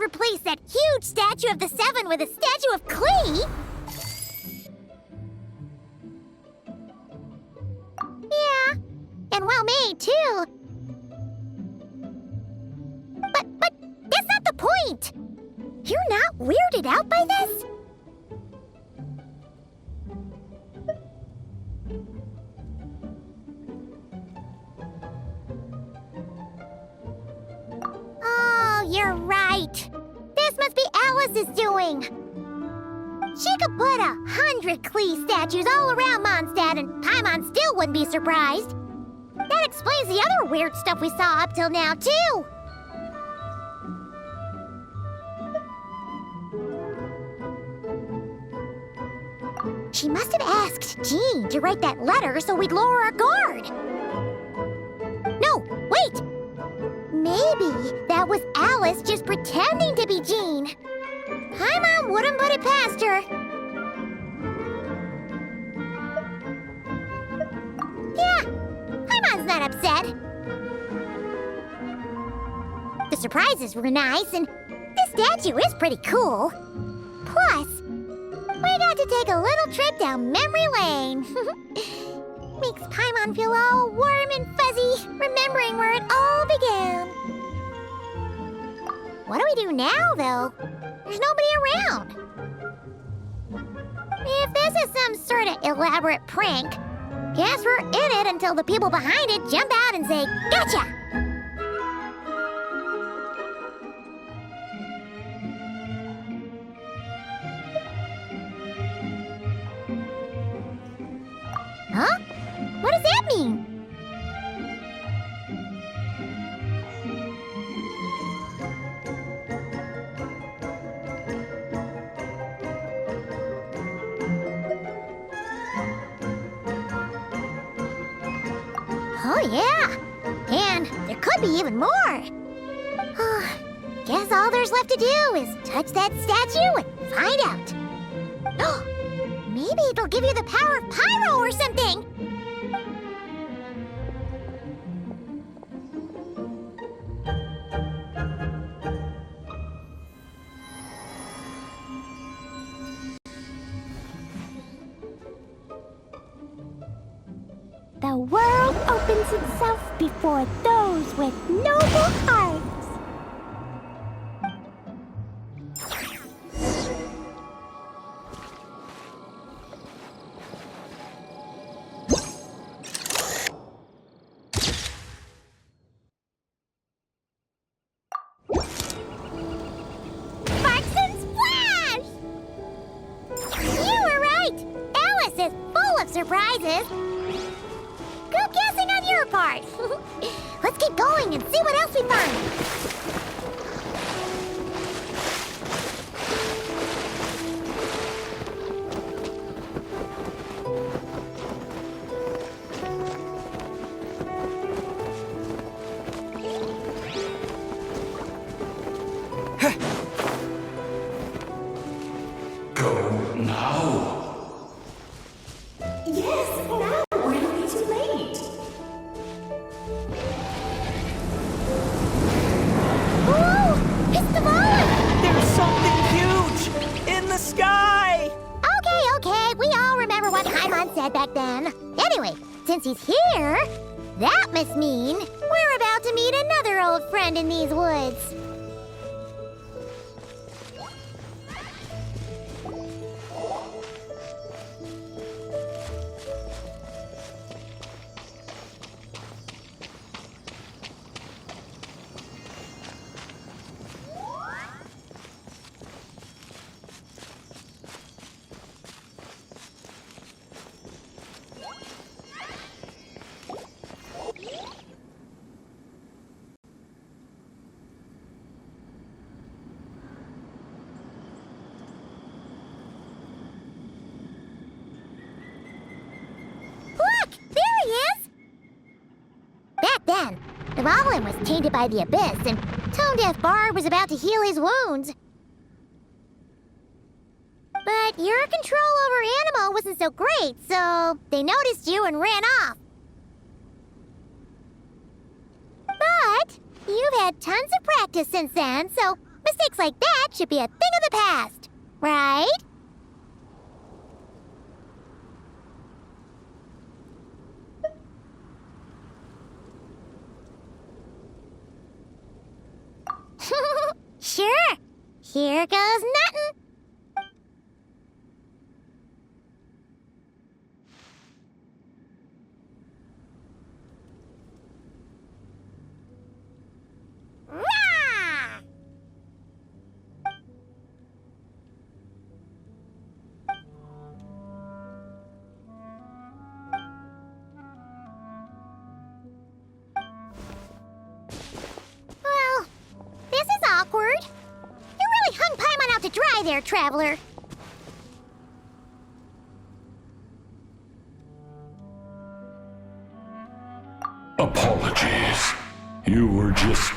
could replace that huge statue of the Seven with a statue of Klee. Yeah, and well made, too. But that's not the point. You're not weirded out by this? Oh, you're right. This must be Alice's doing. She could put 100 Klee statues all around Mondstadt and Paimon still wouldn't be surprised. That explains the other weird stuff we saw up till now, too. She must have asked Jean to write that letter so we'd lower our guard. No, wait! Maybe that was Alice just pretending to be Jean. Paimon wouldn't put it past her. Yeah, Paimon's not upset. The surprises were nice, and this statue is pretty cool. Plus, we got to take a little trip down memory lane. Makes Paimon feel all warm and fuzzy, remembering where it all began. What do we do now, though? There's nobody around. If this is some sort of elaborate prank, guess we're in it until the people behind it jump out and say, "Gotcha!" Huh? What does that mean? Oh, yeah. And there could be even more. Guess all there's left to do is touch that statue and find out. Maybe it'll give you the power of Pyro or something! The world opens itself before those with noble hearts. Surprises. Good guessing on your part. Let's keep going and see what else we find. Go now. Yes, now, or it'll be too late. Ooh, it's the ball! There's something huge in the sky! Okay, we all remember what Paimon said back then. Anyway, since he's here, that must mean we're about to meet another old friend in these woods. Then, the Goblin was tainted by the Abyss, and Tone Deaf Bard was about to heal his wounds. But your control over Animo wasn't so great, so they noticed you and ran off. But you've had tons of practice since then, so mistakes Mistakes like that should be a thing of the past, right? Sure. Here goes nothing. Rah! Well, this is awkward. You really hung Paimon out to dry there, traveler. Apologies. You were just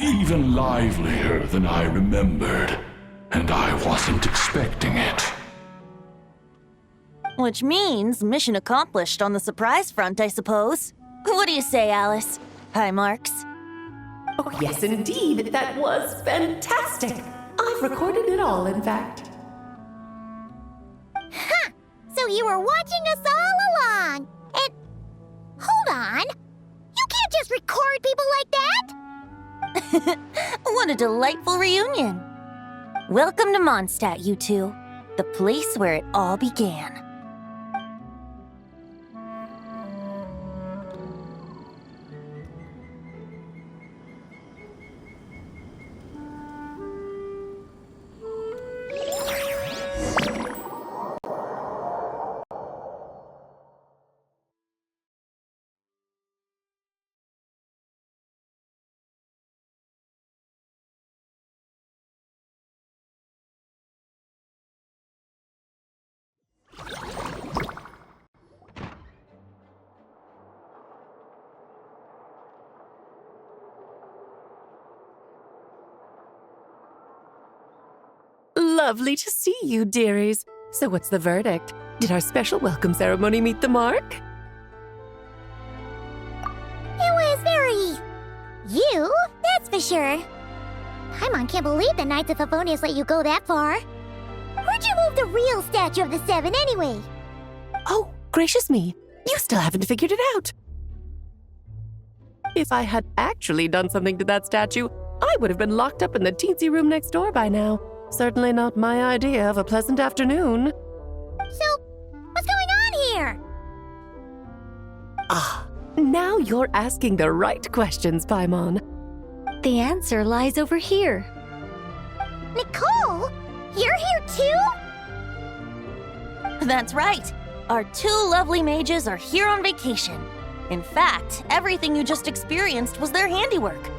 even livelier than I remembered, and I wasn't expecting it. Which means mission accomplished on the surprise front, I suppose. What do you say, Alice? High marks. Oh, yes, indeed. That was fantastic. I've recorded it all, in fact. Huh! So you were watching us all along. And hold on. You can't just record people like that. What a delightful reunion. Welcome to Mondstadt, you two. The place where it all began. Lovely to see you, dearies. So what's the verdict? Did our special welcome ceremony meet the mark? It was very... you, that's for sure. Paimon can't believe the Knights of Favonius let you go that far. Where'd you move the real statue of the Seven anyway? Oh, gracious me. You still haven't figured it out. If I had actually done something to that statue, I would have been locked up in the teensy room next door by now. Certainly not my idea of a pleasant afternoon. So, what's going on here? Ah, now you're asking the right questions, Paimon. The answer lies over here. Nicole? You're here too? That's right. Our two lovely mages are here on vacation. In fact, everything you just experienced was their handiwork.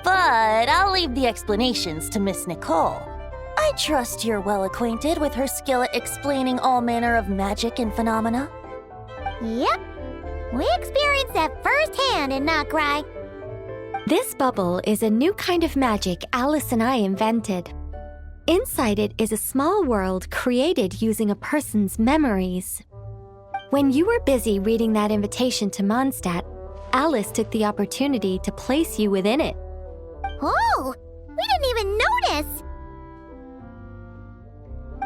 But I'll leave the explanations to Miss Nicole. I trust you're well acquainted with her skill at explaining all manner of magic and phenomena. Yep. We experienced that firsthand in Nokrai. This bubble is a new kind of magic Alice and I invented. Inside it is a small world created using a person's memories. When you were busy reading that invitation to Mondstadt, Alice took the opportunity to place you within it. Oh, we didn't even notice.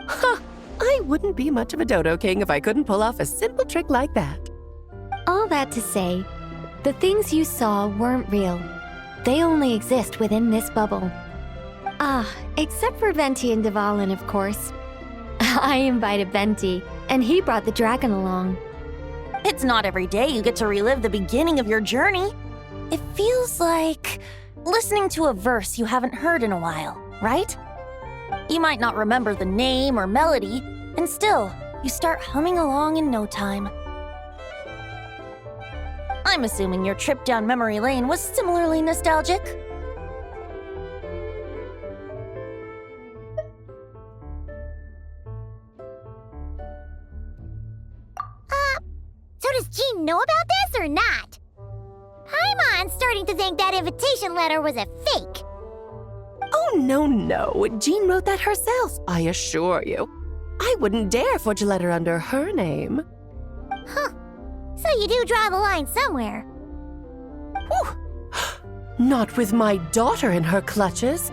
Huh, I wouldn't be much of a dodo king if I couldn't pull off a simple trick like that. All that to say, the things you saw weren't real. They only exist within this bubble. Ah, except for Venti and Dvalin, of course. I invited Venti, and he brought the dragon along. It's not every day you get to relive the beginning of your journey. It feels like listening to a verse you haven't heard in a while, right? You might not remember the name or melody, and still, you start humming along in no time. I'm assuming your trip down memory lane was similarly nostalgic. So does Jean know about this or not? Paimon's starting to think that invitation letter was a fake. Oh, no. Jean wrote that herself, I assure you. I wouldn't dare forge a letter under her name. Huh. So you do draw the line somewhere. Not with my daughter in her clutches.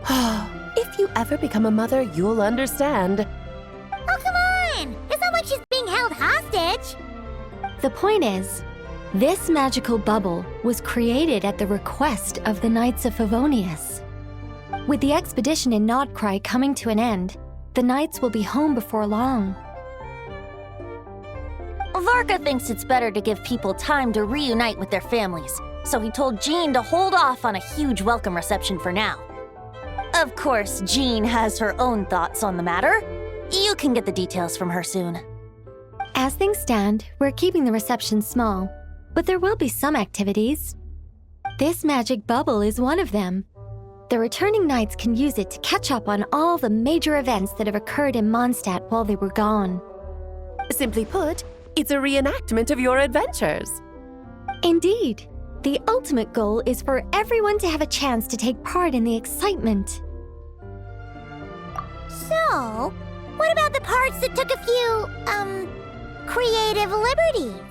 If you ever become a mother, you'll understand. Oh, come on! It's not like she's being held hostage. The point is, this magical bubble was created at the request of the Knights of Favonius. With the expedition in Nodcry coming to an end, the Knights will be home before long. Varka thinks it's better to give people time to reunite with their families, so he told Jean to hold off on a huge welcome reception for now. Of course, Jean has her own thoughts on the matter. You can get the details from her soon. As things stand, we're keeping the reception small, but there will be some activities. This magic bubble is one of them. The returning knights can use it to catch up on all the major events that have occurred in Mondstadt while they were gone. Simply put, it's a reenactment of your adventures. Indeed. The ultimate goal is for everyone to have a chance to take part in the excitement. So, what about the parts that took a few, creative liberties?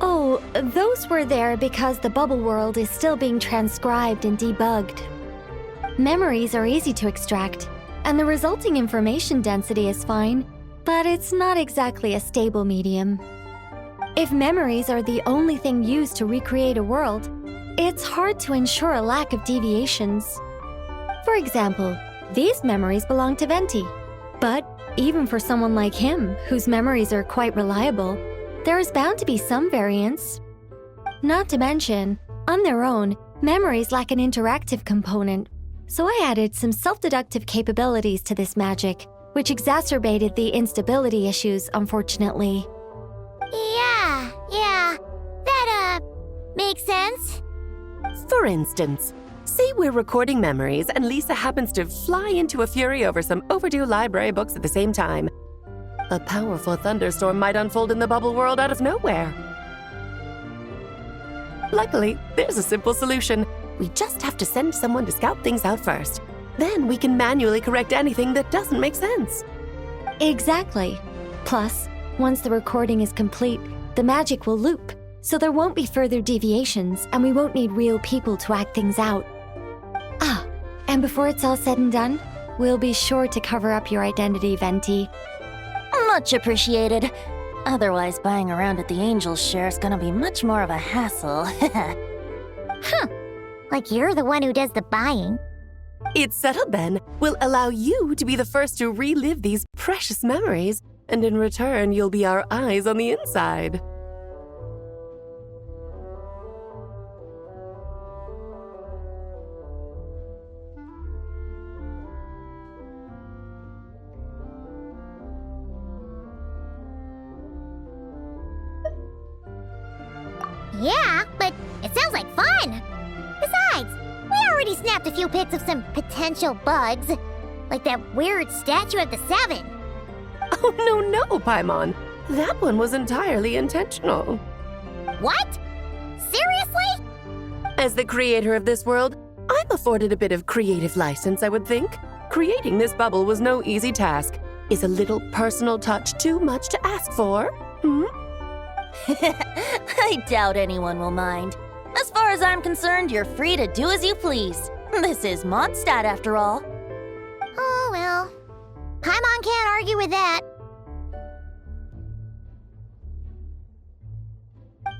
Oh, those were there because the bubble world is still being transcribed and debugged. Memories are easy to extract, and the resulting information density is fine, but it's not exactly a stable medium. If memories are the only thing used to recreate a world, it's hard to ensure a lack of deviations. For example, these memories belong to Venti, but even for someone like him, whose memories are quite reliable, there is bound to be some variance. Not to mention, on their own, memories lack an interactive component, so I added some self-deductive capabilities to this magic, which exacerbated the instability issues, unfortunately. Yeah, that, makes sense. For instance, say we're recording memories and Lisa happens to fly into a fury over some overdue library books at the same time. A powerful thunderstorm might unfold in the bubble world out of nowhere. Luckily, there's a simple solution. We just have to send someone to scout things out first. Then we can manually correct anything that doesn't make sense. Exactly. Plus, once the recording is complete, the magic will loop, so there won't be further deviations and we won't need real people to act things out. Ah, and before it's all said and done, we'll be sure to cover up your identity, Venti. Much appreciated. Otherwise, buying around at the Angels share is gonna be much more of a hassle. Like you're the one who does the buying. It's settled then. We'll allow you to be the first to relive these precious memories, and in return, you'll be our eyes on the inside. Yeah, but it sounds like fun. Besides, we already snapped a few pics of some potential bugs, like that weird statue of the Seven. Oh, no, Paimon. That one was entirely intentional. What? Seriously? As the creator of this world, I'm afforded a bit of creative license, I would think. Creating this bubble was no easy task. Is a little personal touch too much to ask for? I doubt anyone will mind. As far as I'm concerned, you're free to do as you please. This is Mondstadt, after all. Oh, well. Paimon can't argue with that.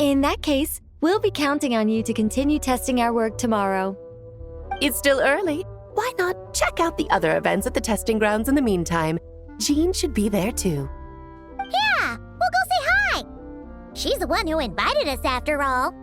In that case, we'll be counting on you to continue testing our work tomorrow. It's still early. Why not check out the other events at the testing grounds in the meantime? Jean should be there too. Yeah, we'll go say hi. She's the one who invited us after all.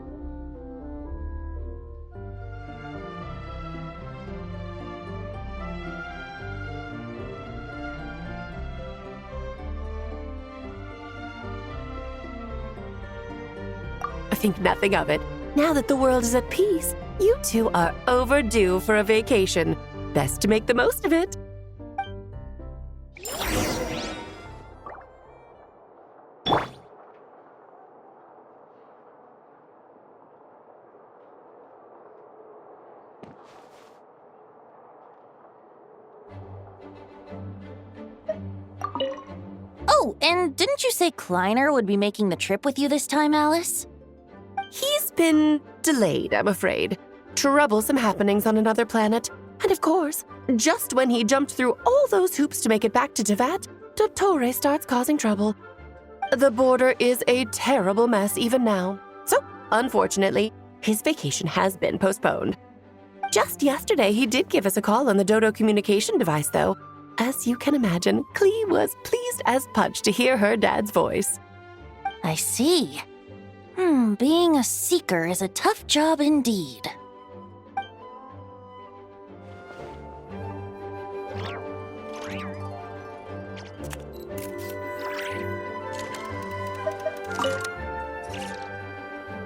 Think nothing of it. Now that the world is at peace, you two are overdue for a vacation. Best to make the most of it. Oh, and didn't you say Kleiner would be making the trip with you this time, Alice? He's been delayed, I'm afraid. Troublesome happenings on another planet. And of course, just when he jumped through all those hoops to make it back to Tevat, Dottore starts causing trouble. The border is a terrible mess even now. So, unfortunately, his vacation has been postponed. Just yesterday, he did give us a call on the Dodo communication device, though. As you can imagine, Klee was pleased as punch to hear her dad's voice. I see. Being a seeker is a tough job indeed.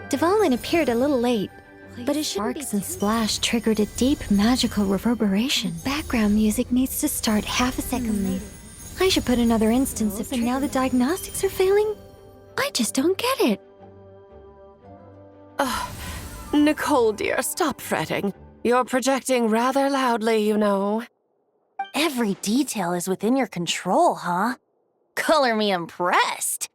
Dvalin appeared a little late, but his sparks and splash triggered a deep magical reverberation. Background music needs to start half a second late. I should put another instance of and now the diagnostics are failing? I just don't get it. Nicole, dear, stop fretting. You're projecting rather loudly, you know. Every detail is within your control, huh? Color me impressed.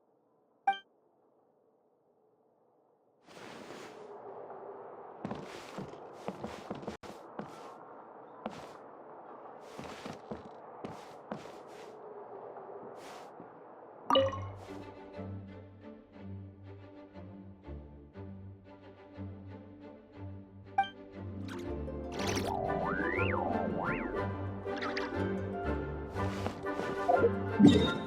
Yeah.